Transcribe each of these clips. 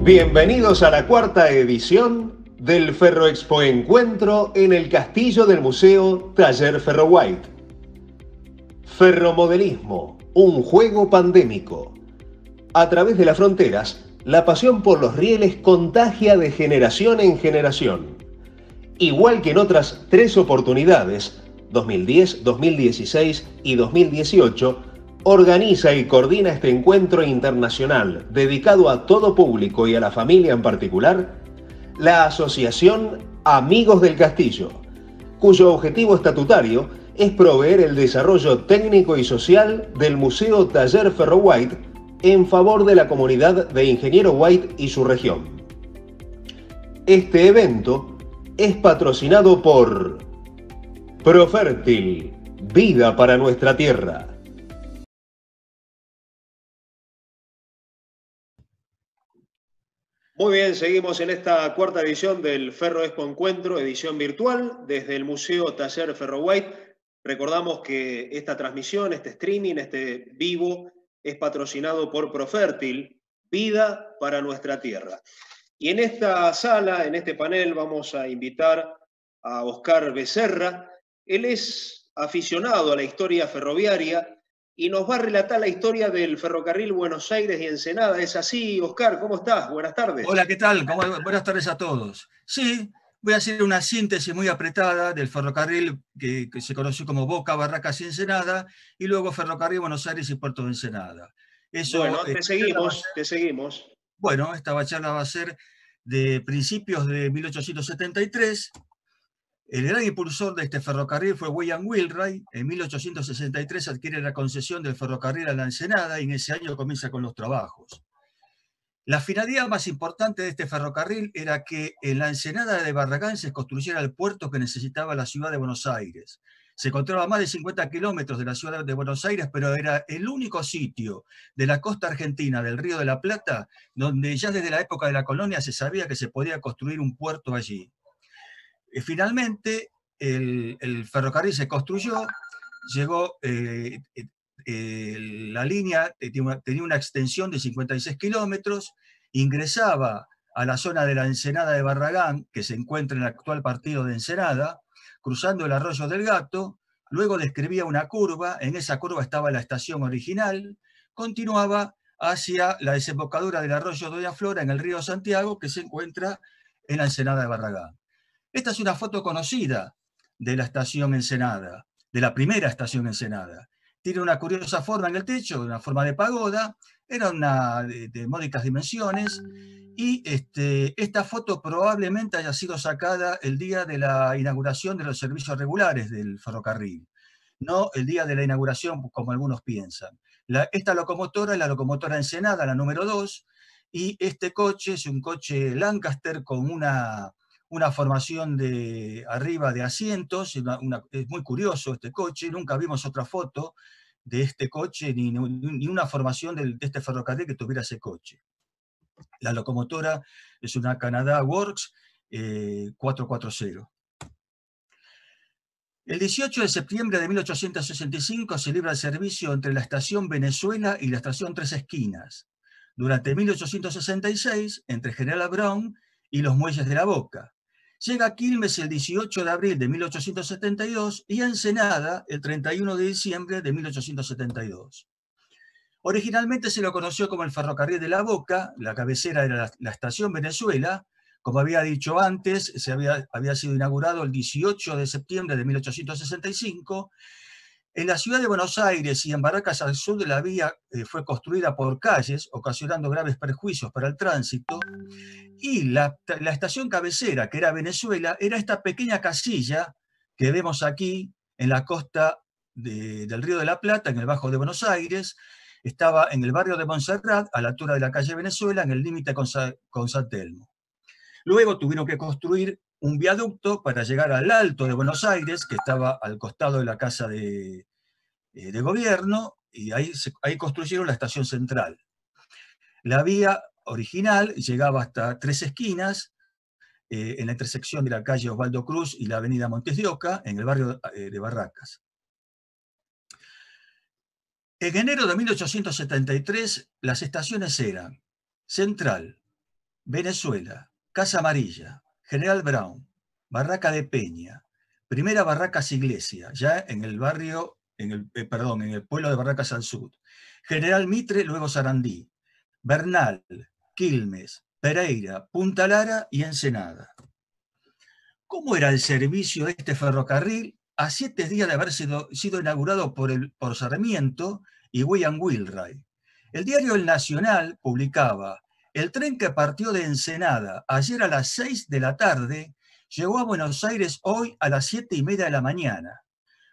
Bienvenidos a la cuarta edición del Ferroexpo Encuentro en el castillo del Museo Taller Ferro White. Ferromodelismo, un juego pandémico. A través de las fronteras, la pasión por los rieles contagia de generación en generación. Igual que en otras tres oportunidades, 2010, 2016 y 2018, organiza y coordina este encuentro internacional dedicado a todo público y a la familia en particular, la Asociación Amigos del Castillo, cuyo objetivo estatutario es proveer el desarrollo técnico y social del Museo Taller Ferro White en favor de la comunidad de Ingeniero White y su región. Este evento es patrocinado por Profértil, vida para nuestra tierra. Muy bien, seguimos en esta cuarta edición del Ferroexpo Encuentro, edición virtual, desde el Museo Taller Ferro White. Recordamos que esta transmisión, este streaming, este vivo, es patrocinado por Profértil, vida para nuestra tierra. Y en esta sala, en este panel, vamos a invitar a Oscar Becerra. Él es aficionado a la historia ferroviaria y nos va a relatar la historia del ferrocarril Buenos Aires y Ensenada. ¿Es así, Oscar? ¿Cómo estás? Buenas tardes. Hola, ¿qué tal? Buenas tardes a todos. Sí, voy a hacer una síntesis muy apretada del ferrocarril que se conoció como Boca, Barracas y Ensenada, y luego Ferrocarril Buenos Aires y Puerto de Ensenada. Bueno, te seguimos. Bueno, esta charla va a ser de principios de 1873. El gran impulsor de este ferrocarril fue William Wheelwright. En 1863 adquiere la concesión del ferrocarril a la Ensenada y en ese año comienza con los trabajos. La finalidad más importante de este ferrocarril era que en la Ensenada de Barragán se construyera el puerto que necesitaba la ciudad de Buenos Aires. Se encontraba a más de 50 kilómetros de la ciudad de Buenos Aires, pero era el único sitio de la costa argentina del Río de la Plata donde ya desde la época de la colonia se sabía que se podía construir un puerto allí. Finalmente, el ferrocarril se construyó, llegó, la línea tenía una extensión de 56 kilómetros, ingresaba a la zona de la Ensenada de Barragán, que se encuentra en el actual partido de Ensenada, cruzando el arroyo del Gato, luego describía una curva, en esa curva estaba la estación original, continuaba hacia la desembocadura del arroyo Doña Flora en el río Santiago, que se encuentra en la Ensenada de Barragán. Esta es una foto conocida de la estación Ensenada, de la primera estación Ensenada. Tiene una curiosa forma en el techo, una forma de pagoda, era una de módicas dimensiones, y esta foto probablemente haya sido sacada el día de la inauguración de los servicios regulares del ferrocarril, no el día de la inauguración como algunos piensan. Esta locomotora es la locomotora Ensenada, la número 2, y este coche es un coche Lancaster con una formación de arriba de asientos. Es muy curioso este coche, nunca vimos otra foto de este coche, ni una formación de este ferrocarril que tuviera ese coche. La locomotora es una Canada Works 440. El 18 de septiembre de 1865 se libra el servicio entre la estación Venezuela y la estación Tres Esquinas. Durante 1866, entre General Brown y los muelles de la Boca. Llega a Quilmes el 18 de abril de 1872 y a Ensenada el 31 de diciembre de 1872. Originalmente se lo conoció como el ferrocarril de la Boca, la cabecera era la estación Venezuela. Como había dicho antes, había sido inaugurado el 18 de septiembre de 1865. En la ciudad de Buenos Aires y en Barracas al sur de la vía fue construida por calles, ocasionando graves perjuicios para el tránsito. Y la estación cabecera, que era Venezuela, era esta pequeña casilla que vemos aquí en la costa del Río de la Plata, en el Bajo de Buenos Aires. Estaba en el barrio de Montserrat, a la altura de la calle Venezuela, en el límite con San Telmo. Luego tuvieron que construir un viaducto para llegar al Alto de Buenos Aires, que estaba al costado de la Casa de Gobierno, y ahí construyeron la estación central. La vía original llegaba hasta Tres Esquinas, en la intersección de la calle Osvaldo Cruz y la avenida Montes de Oca, en el barrio de Barracas. En enero de 1873, las estaciones eran Central, Venezuela, Casa Amarilla, General Brown, Barraca de Peña, primera Barracas Iglesia, ya en el barrio, en el pueblo de Barracas al Sur, General Mitre, luego Sarandí, Bernal, Quilmes, Pereira, Punta Lara y Ensenada. ¿Cómo era el servicio de este ferrocarril a 7 días de haber sido inaugurado por Sarmiento y William Wheelwright? El diario El Nacional publicaba: el tren que partió de Ensenada ayer a las 6 de la tarde llegó a Buenos Aires hoy a las 7:30 de la mañana.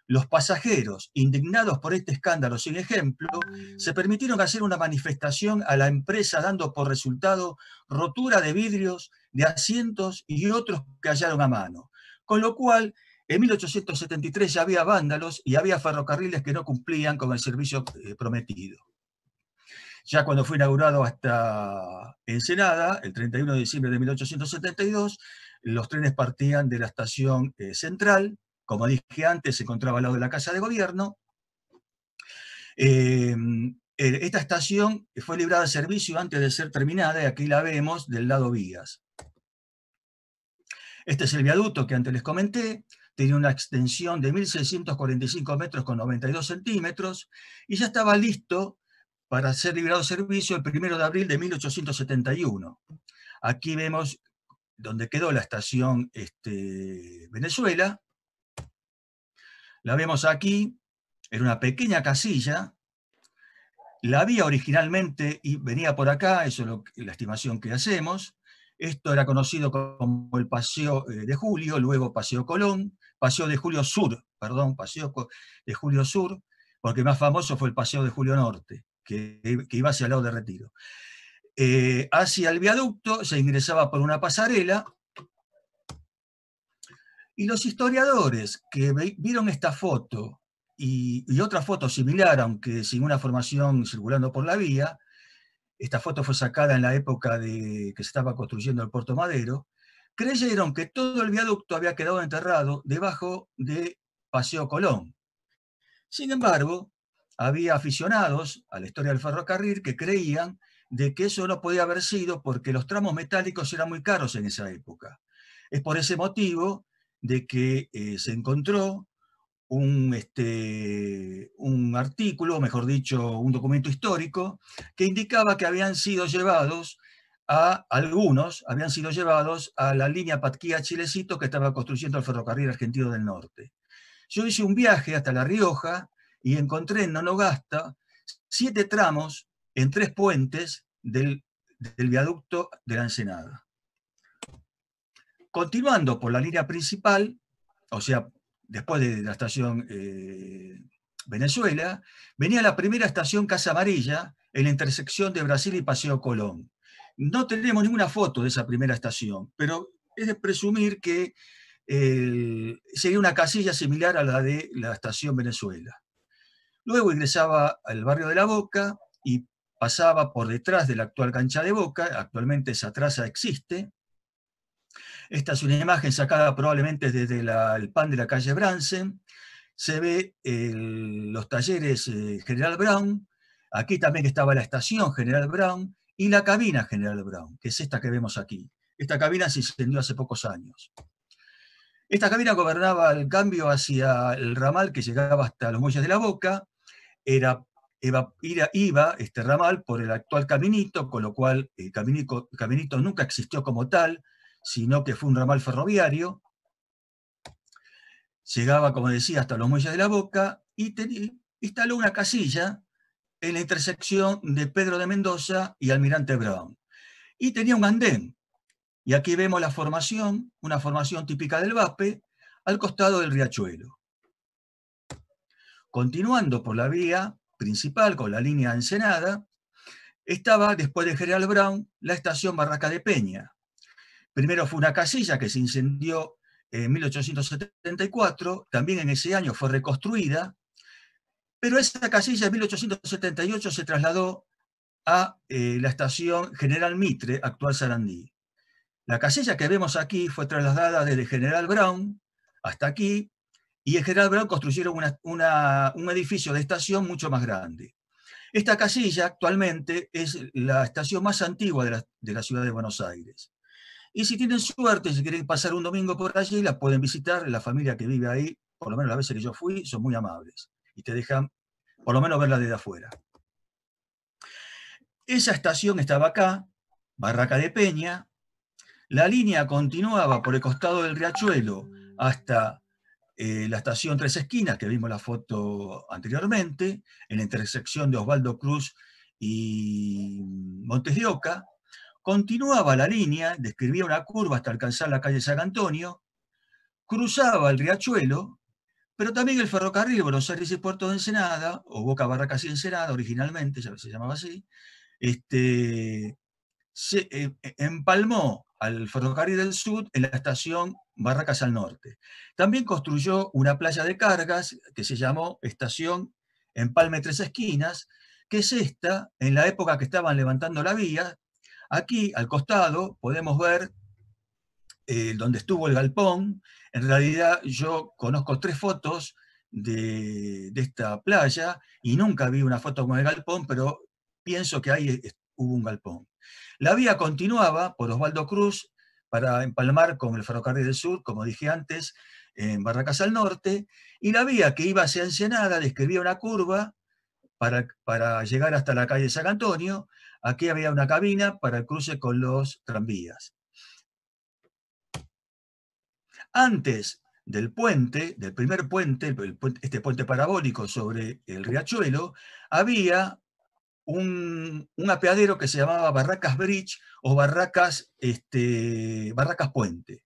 Los pasajeros, indignados por este escándalo sin ejemplo, se permitieron hacer una manifestación a la empresa dando por resultado rotura de vidrios, de asientos y otros que hallaron a mano. Con lo cual, en 1873 ya había vándalos y había ferrocarriles que no cumplían con el servicio prometido. Ya cuando fue inaugurado hasta Ensenada, el 31 de diciembre de 1872, los trenes partían de la estación central. Como dije antes, se encontraba al lado de la Casa de Gobierno. Esta estación fue librada de servicio antes de ser terminada, y aquí la vemos del lado vías. Este es el viaducto que antes les comenté, tenía una extensión de 1.645 metros con 92 centímetros, y ya estaba listo para ser librado de servicio el 1 de abril de 1871. Aquí vemos donde quedó la estación Venezuela. La vemos aquí, era una pequeña casilla. La vía originalmente venía por acá, eso es la estimación que hacemos. Esto era conocido como el Paseo de Julio, luego Paseo Colón, Paseo de Julio Sur, perdón, Paseo de Julio Sur, porque más famoso fue el Paseo de Julio Norte, que iba hacia el lado de Retiro. Hacia el viaducto se ingresaba por una pasarela, y los historiadores que vieron esta foto y otra foto similar, aunque sin una formación circulando por la vía, esta foto fue sacada en la época que se estaba construyendo el Puerto Madero, creyeron que todo el viaducto había quedado enterrado debajo de Paseo Colón. Sin embargo, había aficionados a la historia del ferrocarril que creían de que eso no podía haber sido porque los tramos metálicos eran muy caros en esa época. Es por ese motivo de que se encontró un artículo, mejor dicho, un documento histórico, que indicaba que algunos habían sido llevados a la línea Patquía-Chilecito que estaba construyendo el ferrocarril argentino del norte. Yo hice un viaje hasta La Rioja y encontré en Nonogasta 7 tramos en 3 puentes del viaducto de la Ensenada. Continuando por la línea principal, o sea, después de la estación Venezuela, venía la primera estación Casa Amarilla, en la intersección de Brasil y Paseo Colón. No tenemos ninguna foto de esa primera estación, pero es de presumir que sería una casilla similar a la de la estación Venezuela. Luego ingresaba al barrio de La Boca y pasaba por detrás de la actual cancha de Boca. Actualmente esa traza existe. Esta es una imagen sacada probablemente desde el pan de la calle Bransen. Se ve los talleres General Brown. Aquí también estaba la estación General Brown y la cabina General Brown, que es esta que vemos aquí. Esta cabina se incendió hace pocos años. Esta cabina gobernaba el cambio hacia el ramal que llegaba hasta los muelles de La Boca. Iba este ramal por el actual caminito, con lo cual el caminito nunca existió como tal, sino que fue un ramal ferroviario. Llegaba, como decía, hasta los muelles de La Boca y instaló una casilla en la intersección de Pedro de Mendoza y Almirante Brown. Y tenía un andén. Y aquí vemos la formación, una formación típica del Vape, al costado del riachuelo. Continuando por la vía principal con la línea Ensenada, estaba, después de General Brown, la estación Barraca de Peña. Primero fue una casilla que se incendió en 1874, también en ese año fue reconstruida, pero esa casilla en 1878 se trasladó a la estación General Mitre, actual Sarandí. La casilla que vemos aquí fue trasladada desde General Brown hasta aquí, y en General Brown construyeron un edificio de estación mucho más grande. Esta casilla actualmente es la estación más antigua de la ciudad de Buenos Aires. Y si tienen suerte, si quieren pasar un domingo por allí, la pueden visitar. La familia que vive ahí, por lo menos las veces que yo fui, son muy amables y te dejan por lo menos verla desde afuera. Esa estación estaba acá, Barraca de Peña. La línea continuaba por el costado del riachuelo hasta la estación Tres Esquinas, que vimos la foto anteriormente, en la intersección de Osvaldo Cruz y Montes de Oca. Continuaba la línea, describía una curva hasta alcanzar la calle San Antonio, cruzaba el riachuelo, pero también el ferrocarril Buenos Aires y Puerto de Ensenada, o Boca Barracas y Ensenada originalmente, ya se llamaba así, se empalmó al Ferrocarril del Sur en la estación Barracas al Norte. También construyó una playa de cargas que se llamó Estación Empalme Tres Esquinas, que es esta, en la época que estaban levantando la vía. Aquí, al costado, podemos ver donde estuvo el galpón. En realidad, yo conozco 3 fotos de esta playa y nunca vi una foto con el galpón, pero pienso que ahí hubo un galpón. La vía continuaba por Osvaldo Cruz para empalmar con el Ferrocarril del Sur, como dije antes, en Barracas al Norte, y la vía que iba hacia Ensenada describía una curva para llegar hasta la calle San Antonio. Aquí había una cabina para el cruce con los tranvías. Antes del puente, del primer puente, este puente parabólico sobre el riachuelo, había un apeadero que se llamaba Barracas Bridge o Barracas Puente.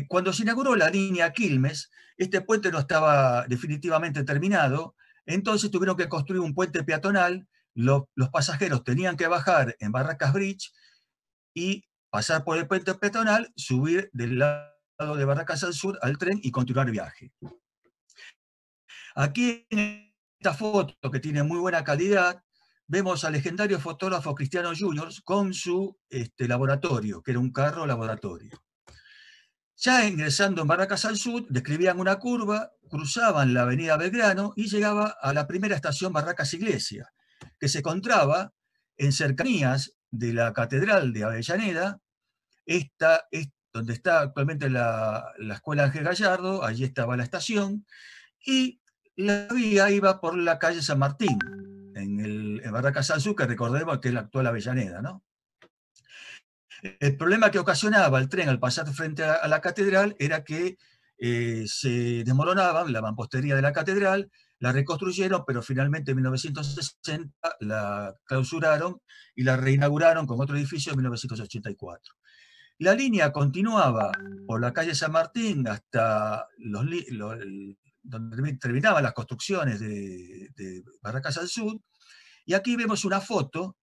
Cuando se inauguró la línea Quilmes, este puente no estaba definitivamente terminado, entonces tuvieron que construir un puente peatonal. Los pasajeros tenían que bajar en Barracas Bridge y pasar por el puente peatonal, subir del lado de Barracas al sur al tren y continuar el viaje. Aquí en esta foto, que tiene muy buena calidad, vemos al legendario fotógrafo Cristiano Juniors con su laboratorio, que era un carro laboratorio. Ya ingresando en Barracas al Sur, describían una curva, cruzaban la avenida Belgrano y llegaba a la primera estación Barracas Iglesia, que se encontraba en cercanías de la Catedral de Avellaneda. Esta es donde está actualmente la Escuela Ángel Gallardo, allí estaba la estación, y la vía iba por la calle San Martín, en Barracas al Sur, que recordemos que es la actual Avellaneda, ¿no? El problema que ocasionaba el tren al pasar frente a la catedral era que se desmoronaban la mampostería de la catedral, la reconstruyeron, pero finalmente en 1960 la clausuraron y la reinauguraron con otro edificio en 1984. La línea continuaba por la calle San Martín hasta donde terminaban las construcciones de Barracas al Sur, y aquí vemos una foto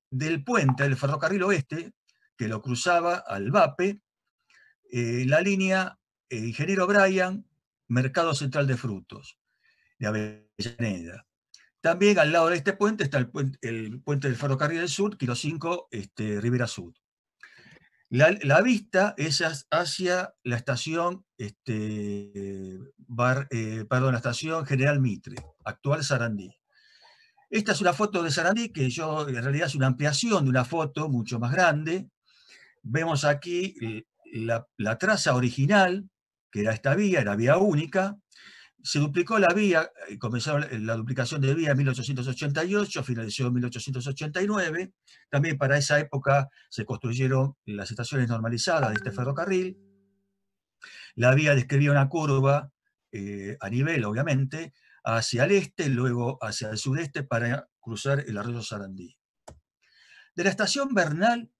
del puente del Ferrocarril Oeste, que lo cruzaba al Vape, la línea Ingeniero Bryan, Mercado Central de Frutos, de Avellaneda. También al lado de este puente está el puente del Ferrocarril del Sur, Kilo 5, Rivera Sur. La vista es hacia la estación, la estación General Mitre, actual Sarandí. Esta es una foto de Sarandí que en realidad es una ampliación de una foto mucho más grande. Vemos aquí la traza original, que era esta vía, era vía única. Se duplicó la vía, comenzó la duplicación de vía en 1888, finalizó en 1889. También para esa época se construyeron las estaciones normalizadas de este ferrocarril. La vía describía una curva a nivel, obviamente, hacia el este, luego hacia el sudeste para cruzar el arroyo Sarandí. De la estación Bernal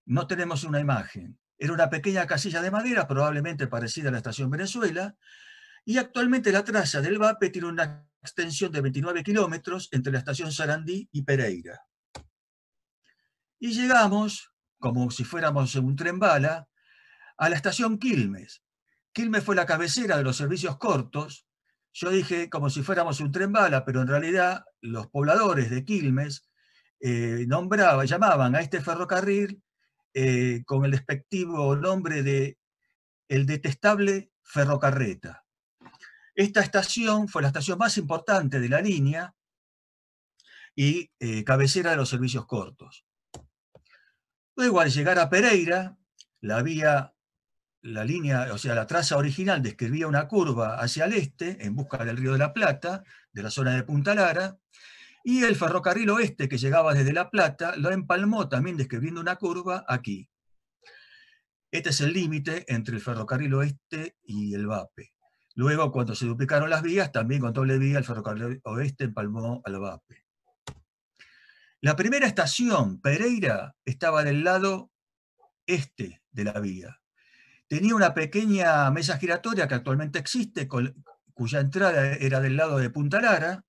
no tenemos una imagen. Era una pequeña casilla de madera, probablemente parecida a la estación Venezuela, y actualmente la traza del Vape tiene una extensión de 29 kilómetros entre la estación Sarandí y Pereira. Y llegamos, como si fuéramos en un tren bala, a la estación Quilmes. Quilmes fue la cabecera de los servicios cortos. Yo dije como si fuéramos un tren bala, pero en realidad los pobladores de Quilmes llamaban a este ferrocarril con el despectivo nombre de el detestable ferrocarreta. Esta estación fue la estación más importante de la línea y cabecera de los servicios cortos. Luego, al llegar a Pereira, la línea, o sea, la traza original describía una curva hacia el este, en busca del Río de la Plata, de la zona de Punta Lara, y el ferrocarril oeste que llegaba desde La Plata lo empalmó también describiendo una curva aquí. Este es el límite entre el ferrocarril oeste y el VAPE. Luego, cuando se duplicaron las vías, también con doble vía, el ferrocarril oeste empalmó al VAPE. La primera estación, Pereira, estaba del lado este de la vía. Tenía una pequeña mesa giratoria que actualmente existe, cuya entrada era del lado de Punta Lara.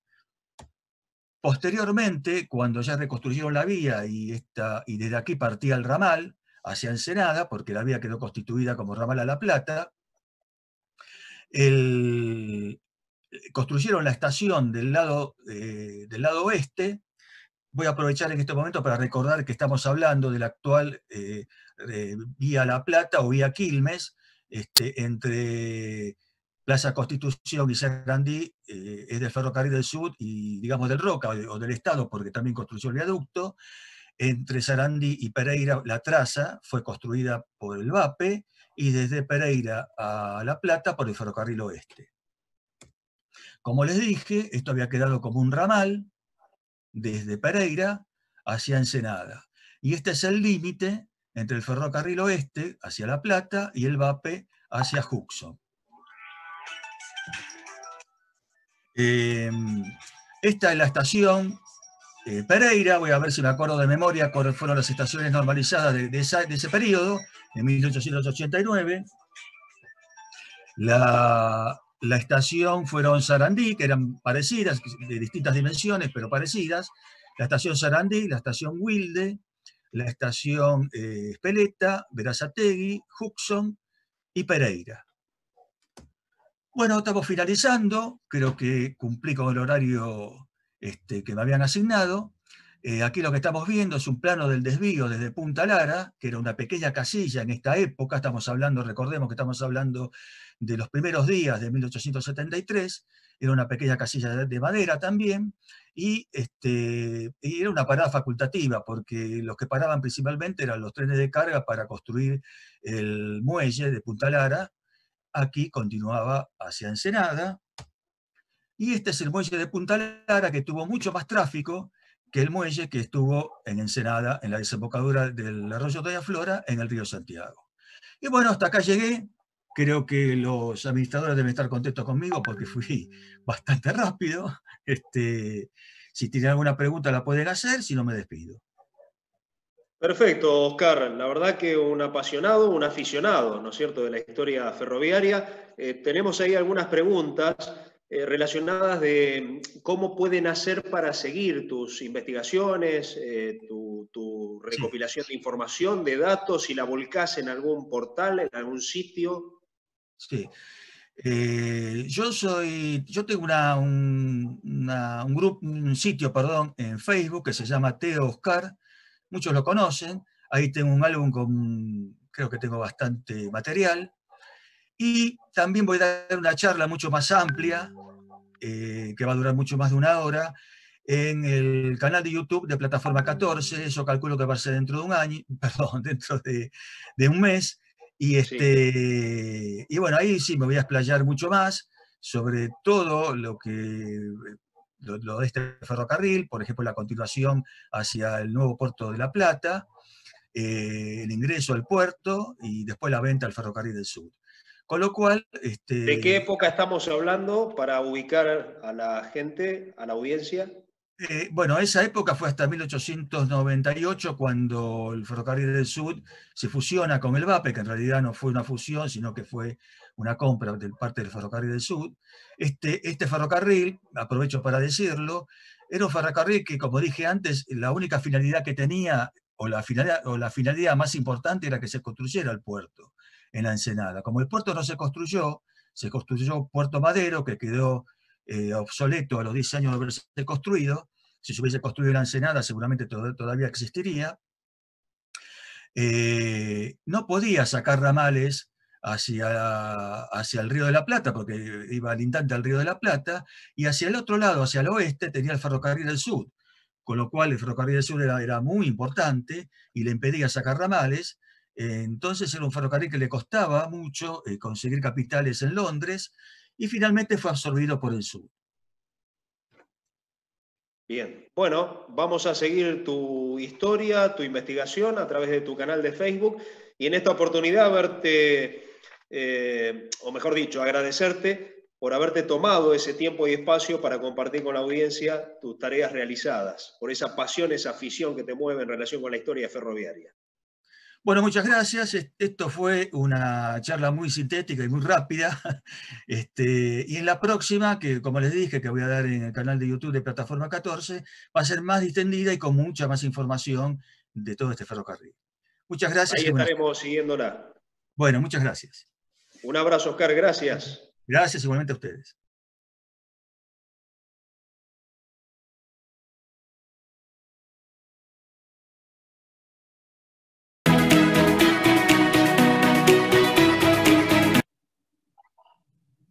Posteriormente, cuando ya reconstruyeron la vía y desde aquí partía el ramal hacia Ensenada, porque la vía quedó constituida como ramal a La Plata, construyeron la estación del lado oeste. Voy a aprovechar en este momento para recordar que estamos hablando de la actual vía La Plata o vía Quilmes, entre Plaza Constitución y Sarandí, es del Ferrocarril del Sur y, digamos, del Roca o del Estado, porque también construyó el viaducto. Entre Sarandí y Pereira, la traza fue construida por el VAPE, y desde Pereira a La Plata por el Ferrocarril Oeste. Como les dije, esto había quedado como un ramal desde Pereira hacia Ensenada. Y este es el límite entre el Ferrocarril Oeste hacia La Plata y el VAPE hacia Hudson. Esta es la estación Pereira. Voy a ver si me acuerdo de memoria cuáles fueron las estaciones normalizadas de ese periodo, en 1889. La estación fueron Sarandí, que eran parecidas, de distintas dimensiones, pero parecidas. La estación Sarandí, la estación Wilde, la estación Espeleta, Berazategui, Hudson y Pereira. Bueno, estamos finalizando. Creo que cumplí con el horario que me habían asignado. Aquí lo que estamos viendo es un plano del desvío desde Punta Lara, que era una pequeña casilla en esta época. Estamos hablando, recordemos que estamos hablando de los primeros días de 1873. Era una pequeña casilla de madera también, y era una parada facultativa, porque los que paraban principalmente eran los trenes de carga para construir el muelle de Punta Lara. Aquí continuaba hacia Ensenada, y este es el muelle de Punta Lara, que tuvo mucho más tráfico que el muelle que estuvo en Ensenada, en la desembocadura del arroyo Doña Flora, en el río Santiago. Y bueno, hasta acá llegué. Creo que los administradores deben estar contentos conmigo porque fui bastante rápido. Si tienen alguna pregunta la pueden hacer, si no me despido. Perfecto, Oscar. La verdad que un apasionado, un aficionado, ¿no es cierto?, de la historia ferroviaria. Tenemos ahí algunas preguntas relacionadas de cómo pueden hacer para seguir tus investigaciones, tu recopilación de información, de datos, si la volcás en algún portal, en algún sitio. Sí. Yo tengo un sitio, perdón, en Facebook que se llama Teo Oscar. Muchos lo conocen. Ahí tengo un álbum creo que tengo bastante material. Y también voy a dar una charla mucho más amplia, que va a durar mucho más de una hora, en el canal de YouTube de Plataforma 14. Eso calculo que va a ser dentro de un año, perdón, dentro de un mes. Y bueno, ahí sí me voy a explayar mucho más sobre todo lo de este ferrocarril, por ejemplo, la continuación hacia el nuevo puerto de La Plata, el ingreso al puerto y después la venta al ferrocarril del sur. Con lo cual... ¿De qué época estamos hablando para ubicar a la gente, a la audiencia? Bueno, esa época fue hasta 1898, cuando el Ferrocarril del Sur se fusiona con el VAPE, que en realidad no fue una fusión, sino que fue una compra de parte del Ferrocarril del Sur. Este ferrocarril, aprovecho para decirlo, era un ferrocarril que, como dije antes, la única finalidad que tenía, o la finalidad más importante, era que se construyera el puerto en la Ensenada. Como el puerto no se construyó Puerto Madero, que quedó obsoleto a los 10 años de haberse construido. Si se hubiese construido la Ensenada, seguramente todavía existiría. No podía sacar ramales hacia el Río de la Plata, porque iba lindante al Río de la Plata, y hacia el otro lado, hacia el oeste, tenía el Ferrocarril del Sur, con lo cual el Ferrocarril del Sur era muy importante y le impedía sacar ramales. Entonces era un ferrocarril que le costaba mucho conseguir capitales en Londres y finalmente fue absorbido por el Sur. Bien, bueno, vamos a seguir tu historia, tu investigación a través de tu canal de Facebook y en esta oportunidad verte, o mejor dicho, agradecerte por haberte tomado ese tiempo y espacio para compartir con la audiencia tus tareas realizadas, por esa pasión, esa afición que te mueve en relación con la historia ferroviaria. Bueno, muchas gracias. Esto fue una charla muy sintética y muy rápida. Y en la próxima, que como les dije, que voy a dar en el canal de YouTube de Plataforma 14, va a ser más distendida y con mucha más información de todo este ferrocarril. Muchas gracias. Ahí estaremos siguiéndola. Bueno, muchas gracias. Un abrazo, Oscar, gracias. Gracias igualmente a ustedes.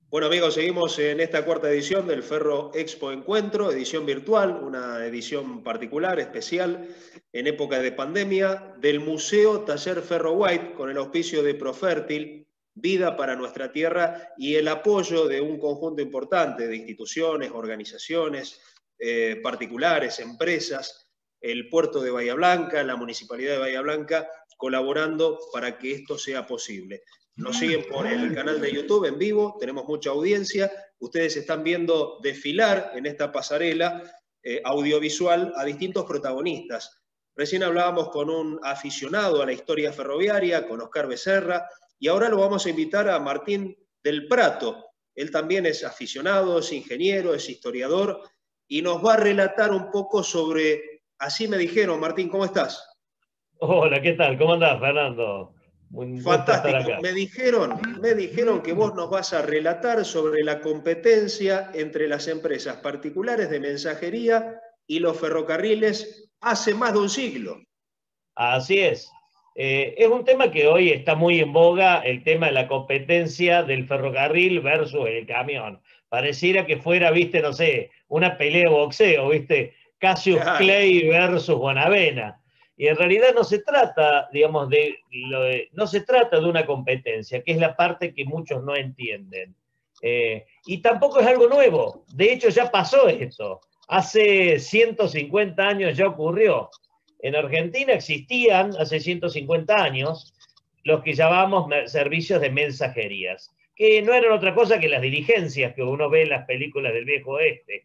Bueno amigos, seguimos en esta cuarta edición del Ferro Expo Encuentro, edición virtual, una edición particular, especial, en época de pandemia, del Museo Taller Ferro White, con el auspicio de Profértil, Vida para Nuestra Tierra, y el apoyo de un conjunto importante de instituciones, organizaciones, particulares, empresas, el puerto de Bahía Blanca, la Municipalidad de Bahía Blanca, colaborando para que esto sea posible. Nos siguen por el canal de YouTube en vivo, tenemos mucha audiencia. Ustedes están viendo desfilar en esta pasarela audiovisual a distintos protagonistas. Recién hablábamos con un aficionado a la historia ferroviaria, con Oscar Becerra, y ahora lo vamos a invitar a Martín del Prato. Él también es aficionado, es ingeniero, es historiador, y nos va a relatar un poco sobre... Así me dijeron, Martín, ¿cómo estás? Hola, ¿qué tal? ¿Cómo andás, Fernando? Muy fantástico. Me dijeron que vos nos vas a relatar sobre la competencia entre las empresas particulares de mensajería y los ferrocarriles hace más de un siglo. Así es. Es un tema que hoy está muy en boga, el tema de la competencia del ferrocarril versus el camión. Pareciera que fuera, viste, no sé, una pelea de boxeo, viste, Cassius Clay versus Bonavena. Y en realidad no se trata, digamos, no se trata de una competencia, que es la parte que muchos no entienden. Y tampoco es algo nuevo. De hecho, ya pasó esto. Hace 150 años ya ocurrió. En Argentina existían, hace 150 años, los que llamamos servicios de mensajerías, que no eran otra cosa que las diligencias que uno ve en las películas del Viejo Oeste.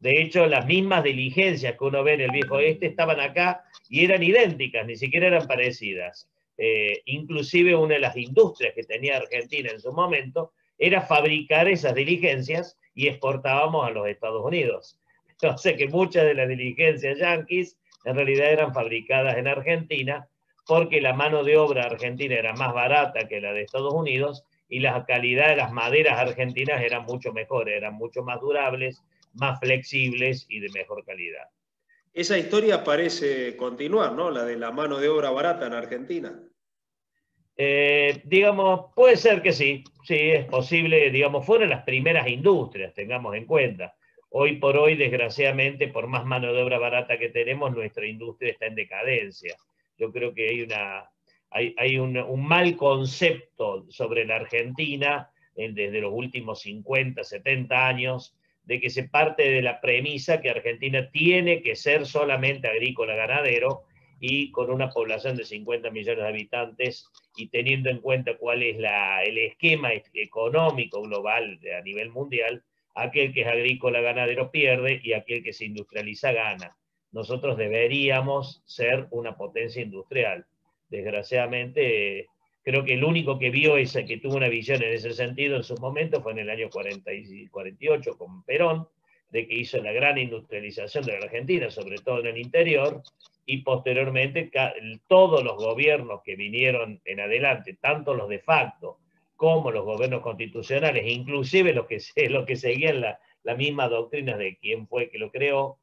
De hecho, las mismas diligencias que uno ve en el Viejo Oeste estaban acá y eran idénticas, ni siquiera eran parecidas. Inclusive una de las industrias que tenía Argentina en su momento era fabricar esas diligencias y exportábamos a los Estados Unidos. Entonces que muchas de las diligencias yanquis en realidad eran fabricadas en Argentina porque la mano de obra argentina era más barata que la de Estados Unidos y la calidad de las maderas argentinas eran mucho mejores, eran mucho más durables, más flexibles y de mejor calidad. Esa historia parece continuar, ¿no? La de la mano de obra barata en Argentina. Digamos, puede ser que sí, sí, es posible, digamos, fueron las primeras industrias, tengamos en cuenta. Hoy por hoy, desgraciadamente, por más mano de obra barata que tenemos, nuestra industria está en decadencia. Yo creo que hay un mal concepto sobre la Argentina desde los últimos 50, 70 años, de que se parte de la premisa que Argentina tiene que ser solamente agrícola ganadero y con una población de 50 millones de habitantes y teniendo en cuenta cuál es el esquema económico global a nivel mundial, aquel que es agrícola ganadero pierde y aquel que se industrializa gana. Nosotros deberíamos ser una potencia industrial. Desgraciadamente, creo que el único que vio que tuvo una visión en ese sentido en su momento fue en el año 40 y 48 con Perón, de que hizo la gran industrialización de la Argentina, sobre todo en el interior, y posteriormente todos los gobiernos que vinieron en adelante, tanto los de facto como los gobiernos constitucionales, inclusive los que seguían la misma doctrina de quién fue que lo creó,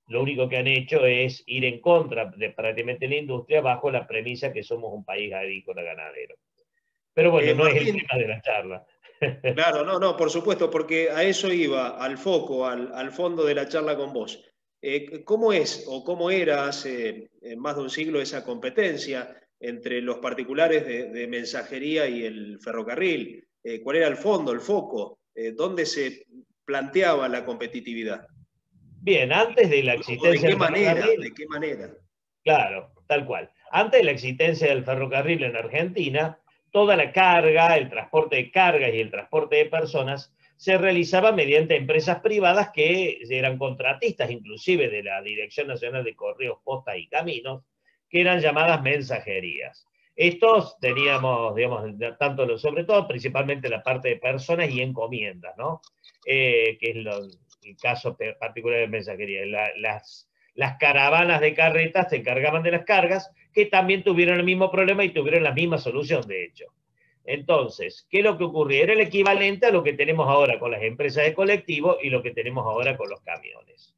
lo único que han hecho es ir en contra de prácticamente la industria bajo la premisa que somos un país agrícola ganadero. Pero bueno, no Martín, es el tema de la charla. Claro, no, por supuesto, porque a eso iba, al foco, al fondo de la charla con vos. ¿Cómo es o cómo era hace más de un siglo esa competencia entre los particulares de mensajería y el ferrocarril? ¿Cuál era el fondo, el foco? ¿Dónde se planteaba la competitividad? Bien, antes de la ¿O de existencia qué del manera? ferrocarril, ¿De qué manera? claro, tal cual. Antes de la existencia del ferrocarril en Argentina, toda la carga, el transporte de cargas y el transporte de personas se realizaba mediante empresas privadas que eran contratistas, inclusive de la Dirección Nacional de Correos, Postas y Caminos, que eran llamadas mensajerías. Estos teníamos, digamos, tanto, sobre todo, principalmente la parte de personas y encomiendas, ¿no? Que es el caso particular de mensajería. Las caravanas de carretas se encargaban de las cargas, que también tuvieron el mismo problema y tuvieron la misma solución, de hecho. Entonces, ¿qué es lo que ocurría? Era el equivalente a lo que tenemos ahora con las empresas de colectivo y lo que tenemos ahora con los camiones.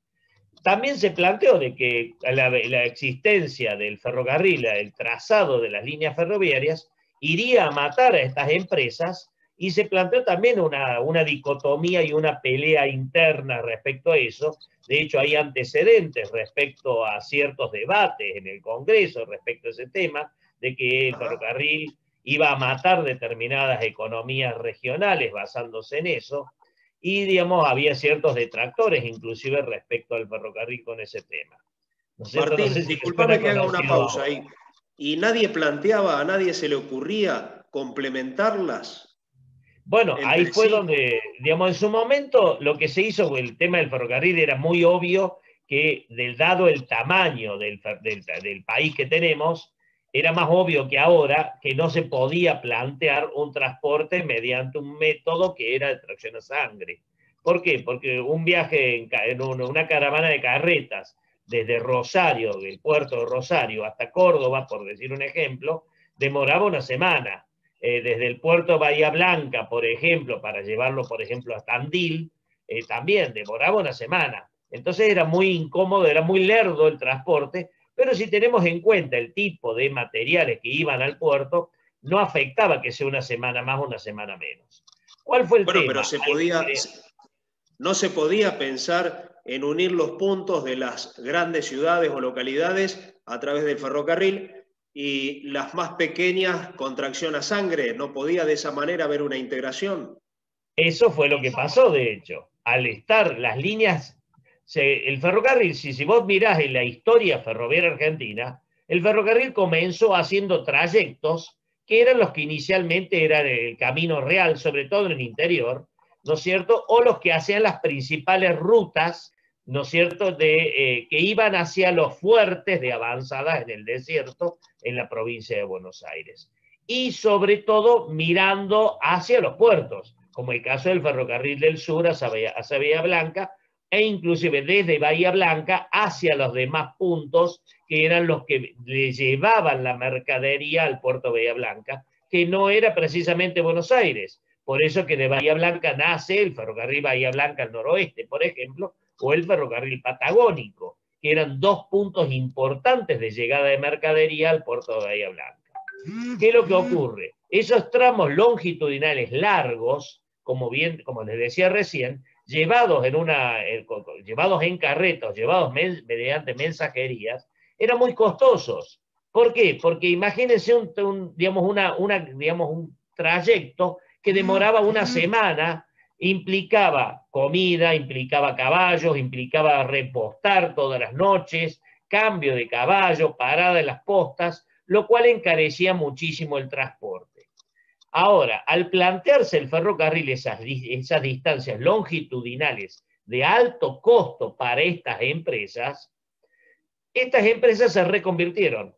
También se planteó de que la existencia del ferrocarril, el trazado de las líneas ferroviarias, iría a matar a estas empresas, y se planteó también una dicotomía y una pelea interna respecto a eso. De hecho, hay antecedentes respecto a ciertos debates en el Congreso respecto a ese tema, de que el ferrocarril iba a matar determinadas economías regionales basándose en eso, y, digamos, había ciertos detractores, inclusive respecto al ferrocarril con ese tema. ¿No es cierto? Martín, No sé si te discúlpame suena que haga una conocido pausa ahora. ahí. ¿Y nadie planteaba, a nadie se le ocurría complementarlas Bueno, ahí entre fue sí? donde, digamos, en su momento lo que se hizo, el tema del ferrocarril era muy obvio que, dado el tamaño del país que tenemos, era más obvio que ahora que no se podía plantear un transporte mediante un método que era de tracción a sangre. ¿Por qué? Porque un viaje en una caravana de carretas desde Rosario, del puerto de Rosario, hasta Córdoba, por decir un ejemplo, demoraba una semana. Desde el puerto Bahía Blanca, por ejemplo, para llevarlo, por ejemplo, a Tandil, también demoraba una semana. Entonces era muy incómodo, era muy lerdo el transporte, pero si tenemos en cuenta el tipo de materiales que iban al puerto, no afectaba que sea una semana más o una semana menos. ¿Cuál fue el Bueno, pero tema? no se podía pensar en unir los puntos de las grandes ciudades o localidades a través del ferrocarril y las más pequeñas con tracción a sangre. ¿No podía de esa manera haber una integración? Eso fue lo que pasó, de hecho. Al estar las líneas, el ferrocarril, si vos mirás en la historia ferroviaria argentina, el ferrocarril comenzó haciendo trayectos que eran los que inicialmente eran el camino real, sobre todo en el interior, ¿no es cierto? O los que hacían las principales rutas, ¿no es cierto?, que iban hacia los fuertes de avanzada en el desierto, en la provincia de Buenos Aires. Y sobre todo mirando hacia los puertos, como el caso del Ferrocarril del Sur hacia Bahía Blanca, e inclusive desde Bahía Blanca hacia los demás puntos que eran los que le llevaban la mercadería al puerto de Bahía Blanca, que no era precisamente Buenos Aires. Por eso que de Bahía Blanca nace el ferrocarril Bahía Blanca al noroeste, por ejemplo, o el ferrocarril patagónico, que eran dos puntos importantes de llegada de mercadería al puerto de Bahía Blanca. ¿Qué es lo que ocurre? Esos tramos longitudinales largos, como les decía recién, llevados en carretas, llevados mediante mensajerías, eran muy costosos. ¿Por qué? Porque imagínense un trayecto que demoraba una semana, implicaba comida, implicaba caballos, implicaba repostar todas las noches, cambio de caballo, parada en las postas, lo cual encarecía muchísimo el transporte. Ahora, al plantearse el ferrocarril esas distancias longitudinales de alto costo para estas empresas se reconvirtieron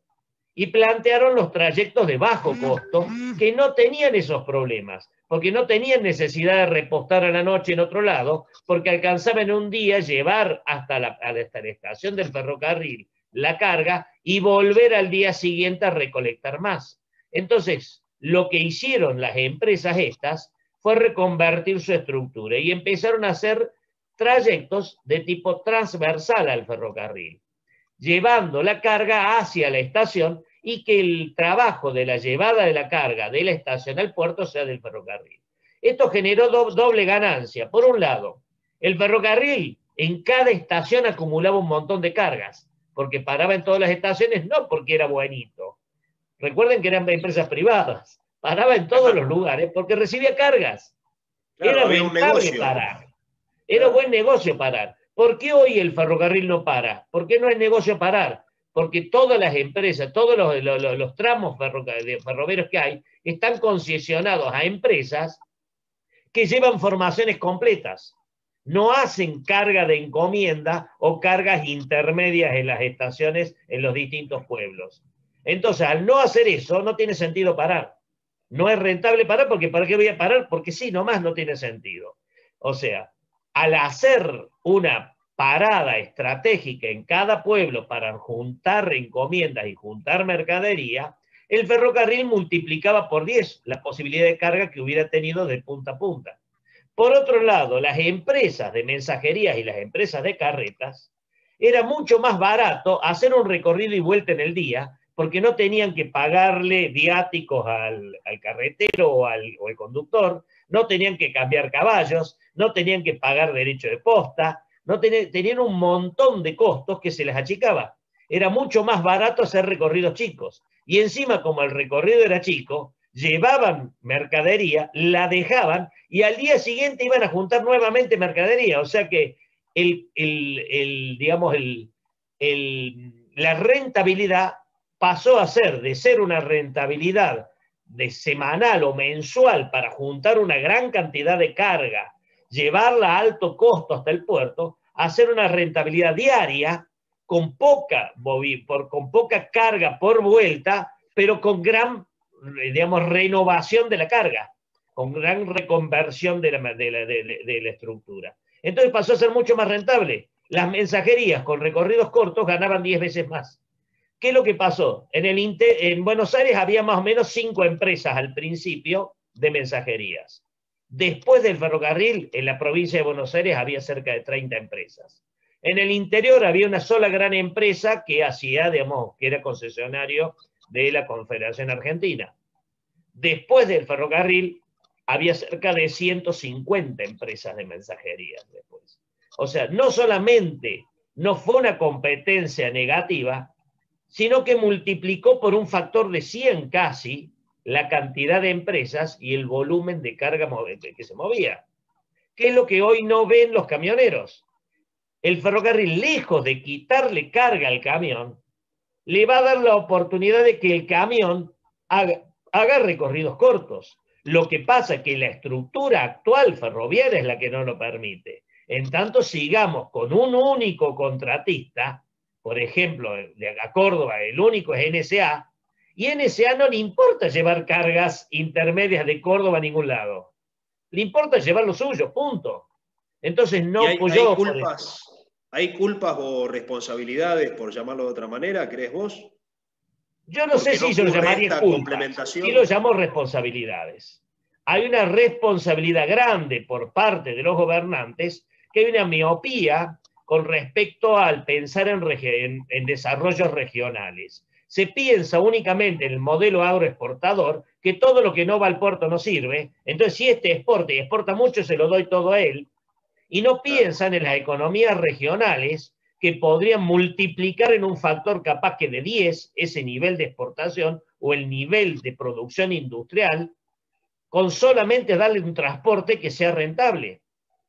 y plantearon los trayectos de bajo costo que no tenían esos problemas, porque no tenían necesidad de repostar a la noche en otro lado, porque alcanzaban en un día llevar hasta la estación del ferrocarril la carga y volver al día siguiente a recolectar más. Entonces, lo que hicieron las empresas estas fue reconvertir su estructura y empezaron a hacer trayectos de tipo transversal al ferrocarril, llevando la carga hacia la estación y que el trabajo de la llevada de la carga de la estación al puerto sea del ferrocarril. Esto generó doble ganancia. Por un lado, el ferrocarril En cada estación acumulaba un montón de cargas, porque paraba en todas las estaciones, no porque era buenito. Recuerden que eran empresas privadas. Paraba en todos los lugares porque recibía cargas. Claro, Era había un rentable negocio. parar. Era buen negocio parar. ¿Por qué hoy el ferrocarril no para? ¿Por qué no es negocio parar? Porque todas las empresas, todos los tramos ferroviarios que hay, están concesionados a empresas que llevan formaciones completas. No hacen carga de encomienda o cargas intermedias en las estaciones en los distintos pueblos. Entonces, al no hacer eso, no tiene sentido parar. No es rentable parar porque ¿para qué voy a parar? Porque sí, nomás no tiene sentido. O sea, al hacer una parada estratégica en cada pueblo para juntar encomiendas y juntar mercadería, el ferrocarril multiplicaba por 10 la posibilidad de carga que hubiera tenido de punta a punta. Por otro lado, las empresas de mensajerías y las empresas de carretas, era mucho más barato hacer un recorrido y vuelta en el día, porque no tenían que pagarle viáticos al carretero o al conductor, no tenían que cambiar caballos, no tenían que pagar derecho de posta, no tenían un montón de costos que se les achicaba. Era mucho más barato hacer recorridos chicos. Y encima, como el recorrido era chico, llevaban mercadería, la dejaban y al día siguiente iban a juntar nuevamente mercadería. O sea que la rentabilidad pasó a ser, de ser una rentabilidad de semanal o mensual para juntar una gran cantidad de carga, llevarla a alto costo hasta el puerto, a ser una rentabilidad diaria con poca carga por vuelta, pero con gran, renovación de la carga, con gran reconversión de la estructura. Entonces pasó a ser mucho más rentable. Las mensajerías con recorridos cortos ganaban 10 veces más. ¿Qué es lo que pasó? En Buenos Aires había más o menos 5 empresas al principio de mensajerías. Después del ferrocarril, en la provincia de Buenos Aires había cerca de 30 empresas. En el interior había una sola gran empresa que hacía, que era concesionario de la Confederación Argentina. Después del ferrocarril, había cerca de 150 empresas de mensajería después. O sea, no solamente no fue una competencia negativa, sino que multiplicó por un factor de 100 casi la cantidad de empresas y el volumen de carga que se movía. ¿Qué es lo que hoy no ven los camioneros? El ferrocarril, lejos de quitarle carga al camión, le va a dar la oportunidad de que el camión haga recorridos cortos. Lo que pasa es que la estructura actual ferroviaria es la que no lo permite. En tanto, sigamos con un único contratista, por ejemplo, a Córdoba, el único es NSA, y NSA no le importa llevar cargas intermedias de Córdoba a ningún lado. Le importa llevar lo suyo, punto. Entonces no apoyó. ¿Hay culpas o responsabilidades, por llamarlo de otra manera, crees vos? Yo no sé si yo lo llamaría culpas, sí lo llamo responsabilidades. Hay una responsabilidad grande por parte de los gobernantes, que hay una miopía con respecto al pensar en desarrollos regionales. Se piensa únicamente en el modelo agroexportador, que todo lo que no va al puerto no sirve, entonces si este exporta y exporta mucho, se lo doy todo a él, y no piensan en las economías regionales que podrían multiplicar en un factor capaz que de 10 ese nivel de exportación o el nivel de producción industrial con solamente darle un transporte que sea rentable.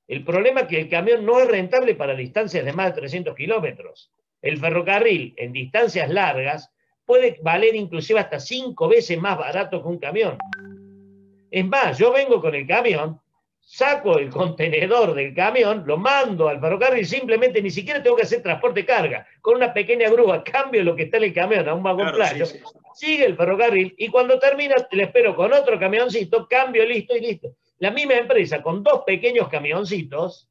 El problema es que el camión no es rentable para distancias de más de 300 kilómetros. El ferrocarril en distancias largas puede valer inclusive hasta 5 veces más barato que un camión. Es más, yo vengo con el camión, saco el contenedor del camión, lo mando al ferrocarril, simplemente ni siquiera tengo que hacer transporte carga. Con una pequeña grúa cambio lo que está en el camión a un vagón playo, sí. Sigue el ferrocarril y cuando termina le espero con otro camioncito, cambio, listo y listo. La misma empresa con 2 pequeños camioncitos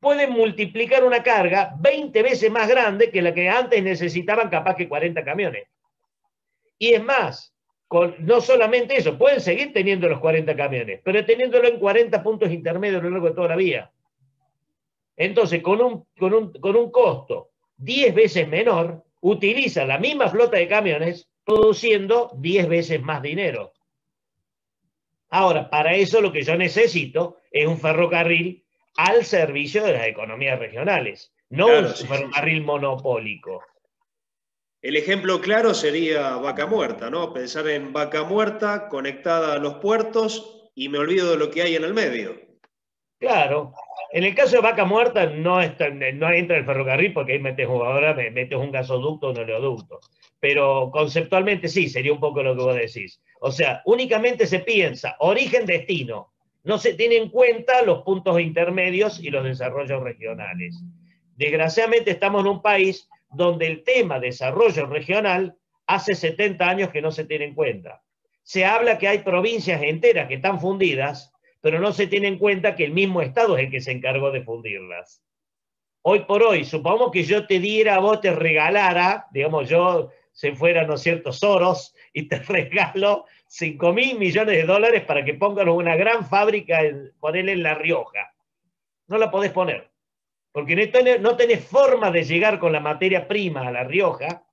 puede multiplicar una carga 20 veces más grande que la que antes necesitaban capaz que 40 camiones. Y es más, no solamente eso, pueden seguir teniendo los 40 camiones, pero teniéndolo en 40 puntos intermedios a lo largo de toda la vía. Entonces, con un costo 10 veces menor, utiliza la misma flota de camiones produciendo 10 veces más dinero. Ahora, para eso lo que yo necesito es un ferrocarril al servicio de las economías regionales, no Claro, un sí, ferrocarril monopólico. El ejemplo claro sería Vaca Muerta, ¿no? Pensar en Vaca Muerta conectada a los puertos y me olvido de lo que hay en el medio. Claro. En el caso de Vaca Muerta no entra el ferrocarril porque ahí metes un gasoducto o un oleoducto. Pero conceptualmente sí, sería un poco lo que vos decís. O sea, únicamente se piensa origen-destino. No se tienen en cuenta los puntos intermedios y los desarrollos regionales. Desgraciadamente estamos en un país donde el tema desarrollo regional hace 70 años que no se tiene en cuenta. Se habla que hay provincias enteras que están fundidas, pero no se tiene en cuenta que el mismo Estado es el que se encargó de fundirlas. Hoy por hoy, supongamos que yo te diera, vos te regalara, digamos, yo se fuera, ¿no es cierto?, Soros, y te regalo 5.000 millones de dólares para que pongan una gran fábrica, ponele en La Rioja. No la podés poner, porque no tenés forma de llegar con la materia prima a La Rioja,